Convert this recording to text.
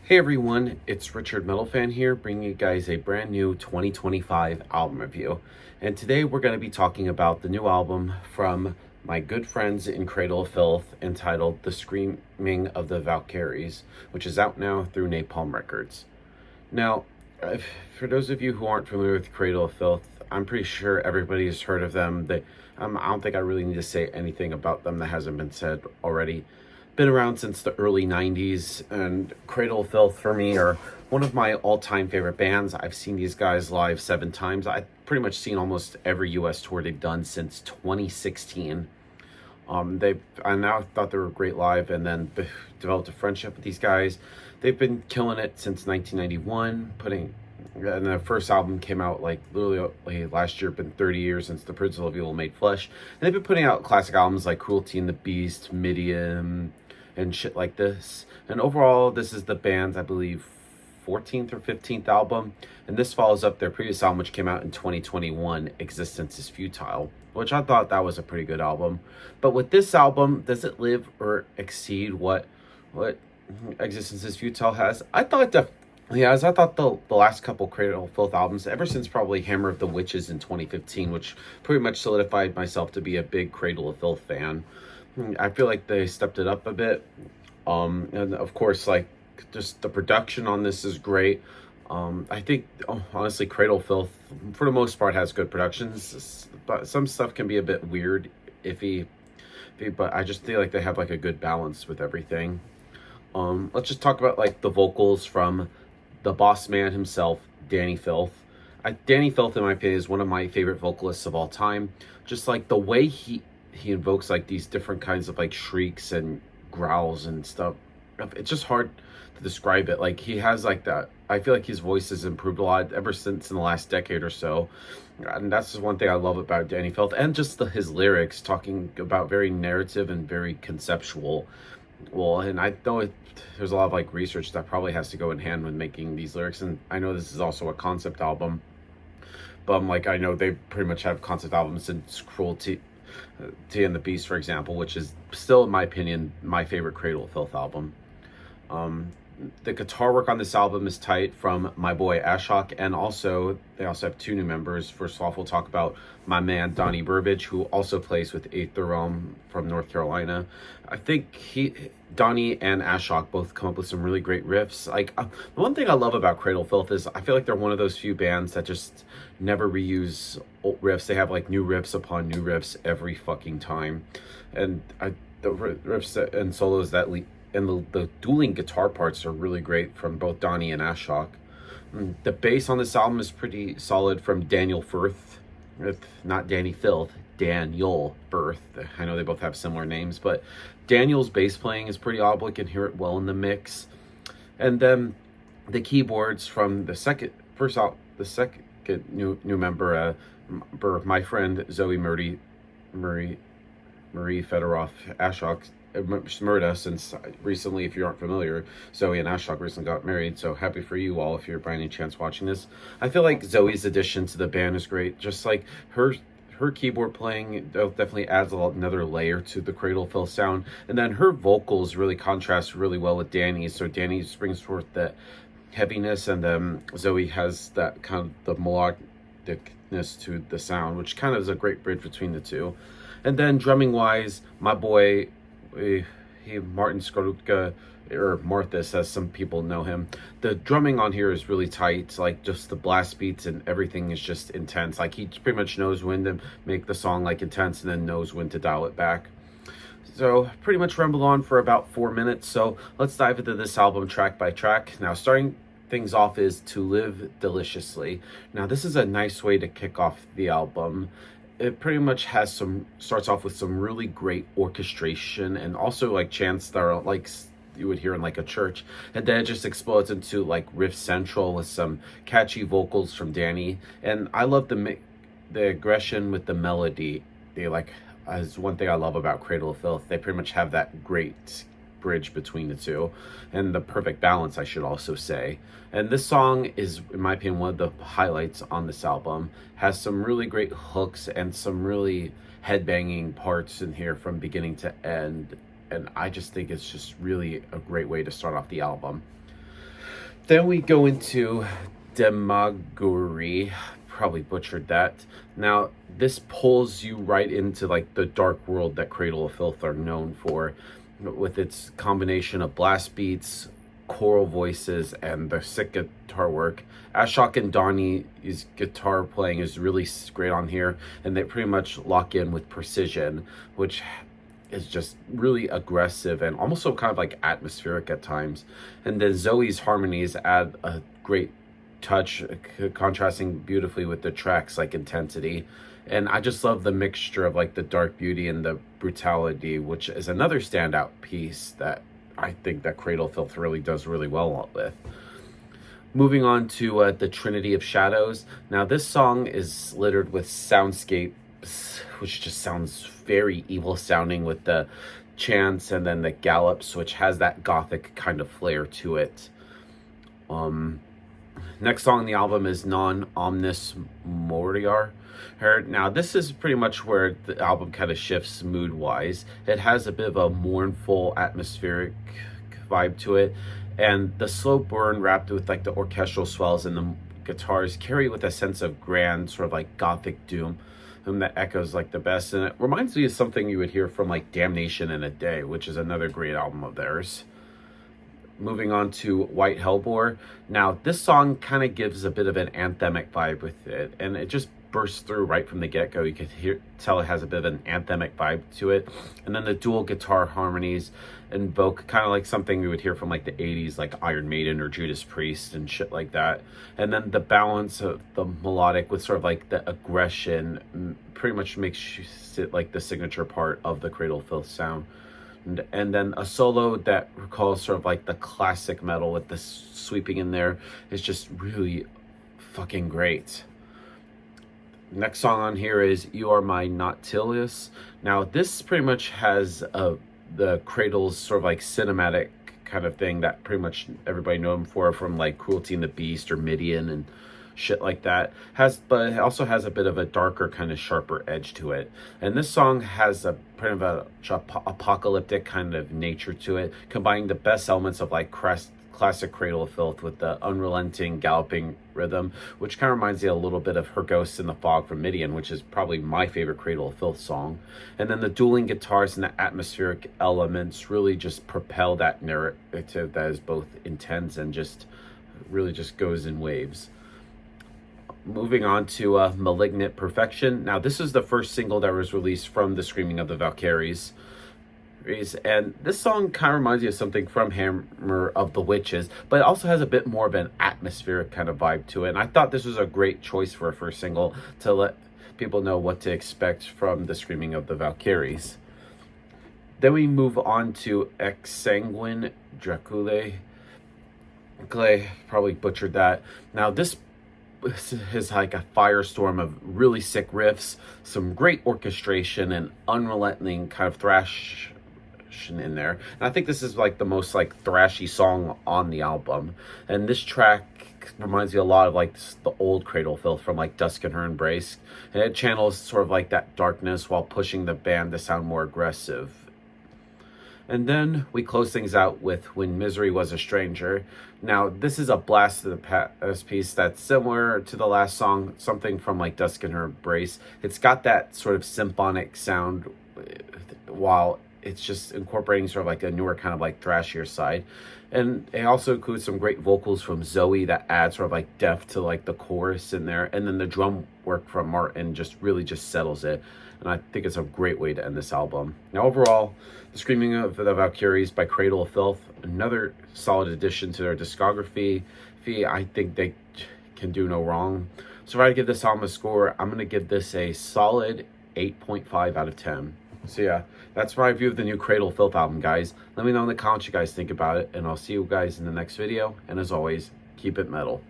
Hey everyone, it's Richard Metalfan here, bringing you guys a brand new 2025 album review. And today we're going to be talking about the new album from my good friends in Cradle, Filth, entitled The Screaming of the Valkyries, which is out now through Napalm Records. Now, for those of you who aren't familiar with Cradle of Filth, I'm pretty sure everybody has heard of them. I don't think I really need to say anything about them that hasn't been said already. Been around since the early 90s, and Cradle of Filth for me are one of my all-time favorite bands. I've seen these guys live 7 times. I've pretty much seen almost every US tour they've done since 2016. I now thought they were great live, and then developed a friendship with these guys. They've been killing it since 1991, and the first album came out like literally last year. Been 30 years since The Principle of Evil Made Flesh, and they've been putting out classic albums like Cruelty and the Beast, Midian, and shit like this. And overall, this is the band's, I believe, 14th or 15th album, and this follows up their previous album, which came out in 2021, Existence is Futile, which I thought that was a pretty good album. But with this album, does it live or exceed what Existence is Futile has? I thought it definitely has. I thought the last couple Cradle of Filth albums, ever since probably Hammer of the Witches in 2015, which pretty much solidified myself to be a big Cradle of Filth fan, I feel like they stepped it up a bit. And of course, like, just the production on this is great. I think, honestly, Cradle Filth, for the most part, has good productions, but some stuff can be a bit weird, iffy, but I just feel like they have, like, a good balance with everything. Let's just talk about, like, the vocals from the boss man himself, Danny Filth. Danny Filth, in my opinion, is one of my favorite vocalists of all time. Just, like, the way he invokes, like, these different kinds of, like, shrieks and growls and stuff. It's just hard to describe it. Like, he has, like, that. I feel like his voice has improved a lot ever since in the last decade or so, and that's just one thing I love about Danny Filth. And just his lyrics, talking about very narrative and very conceptual. Well, and I know there's a lot of, like, research that probably has to go in hand when making these lyrics, and I know this is also a concept album, but I'm like, I know they pretty much have concept albums since Cruelty and the Beast, for example, which is still, in my opinion, my favorite Cradle of Filth album. The guitar work on this album is tight from my boy Ashok, and also they also have two new members. First off, we'll talk about my man Donnie Burbage, who also plays with Eighth the Realm from North Carolina. I think Donnie and Ashok both come up with some really great riffs. Like, the one thing I love about Cradle Filth is I feel like they're one of those few bands that just never reuse old riffs. They have, like, new riffs upon new riffs every fucking time, and the riffs and solos that and the dueling guitar parts are really great from both Donnie and Ashok. The bass on this album is pretty solid from Daniel Firth, not Danny Filth, Daniel Firth. I know they both have similar names, but Daniel's bass playing is pretty audible. You can hear it well in the mix. And then the keyboards from the second new member, my friend Zoe Marie Fedorov Ashok Smyrda, since recently, if you aren't familiar, Zoe and Ashok recently got married, so happy for you all if you're by any chance watching this. I feel like Zoe's addition to the band is great. Just like her keyboard playing definitely adds another layer to the Cradle Filth sound, and then her vocals really contrast really well with Danny's. So Danny brings forth that heaviness, and Zoe has that kind of the melodicness to the sound, which kind of is a great bridge between the two. And then drumming wise, my boy, Martin Skorutka, or Marthas as some people know him. The drumming on here is really tight. Like, just the blast beats and everything is just intense. Like, he pretty much knows when to make the song, like, intense, and then knows when to dial it back. So pretty much rambled on for about 4 minutes, so let's dive into this album track by track. Now, starting things off is To Live Deliciously. Now, this is a nice way to kick off the album. It pretty much starts off with some really great orchestration, and also, like, chants that are like you would hear in, like, a church, and then it just explodes into, like, riff central with some catchy vocals from Danny. And I love the aggression with the melody. They, like, as one thing I love about Cradle of Filth, they pretty much have that great bridge between the two, and the perfect balance, I should also say. And this song is, in my opinion, one of the highlights on this album. Has some really great hooks and some really headbanging parts in here from beginning to end, and I just think it's just really a great way to start off the album. Then we go into Demagory. Probably butchered that. Now, this pulls you right into like the dark world that Cradle of Filth are known for, with its combination of blast beats, choral voices, and the sick guitar work. Ashok and Donnie's guitar playing is really great on here, and they pretty much lock in with precision, which is just really aggressive and almost so kind of like atmospheric at times. And then Zoe's harmonies add a great touch, contrasting beautifully with the track's like intensity. And I just love the mixture of like the dark beauty and the brutality, which is another standout piece that I think that Cradle Filth really does really well with. Moving on to the Trinity of Shadows. Now this song is littered with soundscapes, which just sounds very evil sounding, with the chants and then the gallops, which has that gothic kind of flair to it. Next song on the album is Non Omnis Moriar. Now this is pretty much where the album kind of shifts mood-wise. It has a bit of a mournful, atmospheric vibe to it, and the slow burn wrapped with like the orchestral swells and the guitars carry with a sense of grand, sort of like gothic doom, that echoes like the best. And it reminds me of something you would hear from like Damnation in a Day, which is another great album of theirs. Moving on to White Hellbore. Now this song kind of gives a bit of an anthemic vibe with it, and it just bursts through right from the get-go. You can tell it has a bit of an anthemic vibe to it, and then the dual guitar harmonies invoke kind of like something we would hear from like the 80s, like Iron Maiden or Judas Priest and shit like that. And then the balance of the melodic with sort of like the aggression pretty much makes it like the signature part of the Cradle of Filth sound. And then a solo that recalls sort of like the classic metal with the sweeping in there is just really fucking great. Next song on here is You Are My Nautilus. Now this pretty much has the Cradle's sort of like cinematic kind of thing that pretty much everybody know them for, from like Cruelty and the Beast or Midian and shit like that. But it also has a bit of a darker, kind of sharper edge to it. And this song has a kind of a apocalyptic kind of nature to it, combining the best elements of like classic Cradle of Filth with the unrelenting galloping rhythm, which kind of reminds me a little bit of Her Ghost in the Fog from Midian, which is probably my favorite Cradle of Filth song. And then the dueling guitars and the atmospheric elements really just propel that narrative that is both intense and just really just goes in waves. Moving on to Malignant Perfection. Now this is the first single that was released from the Screaming of the Valkyries. And this song kind of reminds me of something from Hammer of the Witches, but it also has a bit more of an atmospheric kind of vibe to it. And I thought this was a great choice for a first single to let people know what to expect from the Screaming of the Valkyries. Then we move on to Exsanguine Draculae. Probably butchered that. Now this is like a firestorm of really sick riffs, some great orchestration, and unrelenting kind of thrash in there. And I think this is like the most like thrashy song on the album. And this track reminds me a lot of like the old Cradle Filth from like Dusk in Her Embrace. And it channels sort of like that darkness while pushing the band to sound more aggressive. And then we close things out with When Misery Was a Stranger. Now, this is a blast to the past piece that's similar to the last song, something from like Dusk in Her Embrace. It's got that sort of symphonic sound while it's just incorporating sort of like a newer kind of like thrashier side. And it also includes some great vocals from Zoe that add sort of like depth to like the chorus in there. And then the drum work from Martin just really just settles it. And I think it's a great way to end this album. Now, overall, The Screaming of the Valkyries by Cradle of Filth, another solid addition to their discography. I think they can do no wrong. So if I give this album a score, I'm going to give this a solid 8.5 out of 10. So yeah, that's my review of the new Cradle of Filth album, guys. Let me know in the comments what you guys think about it, and I'll see you guys in the next video. And as always, keep it metal.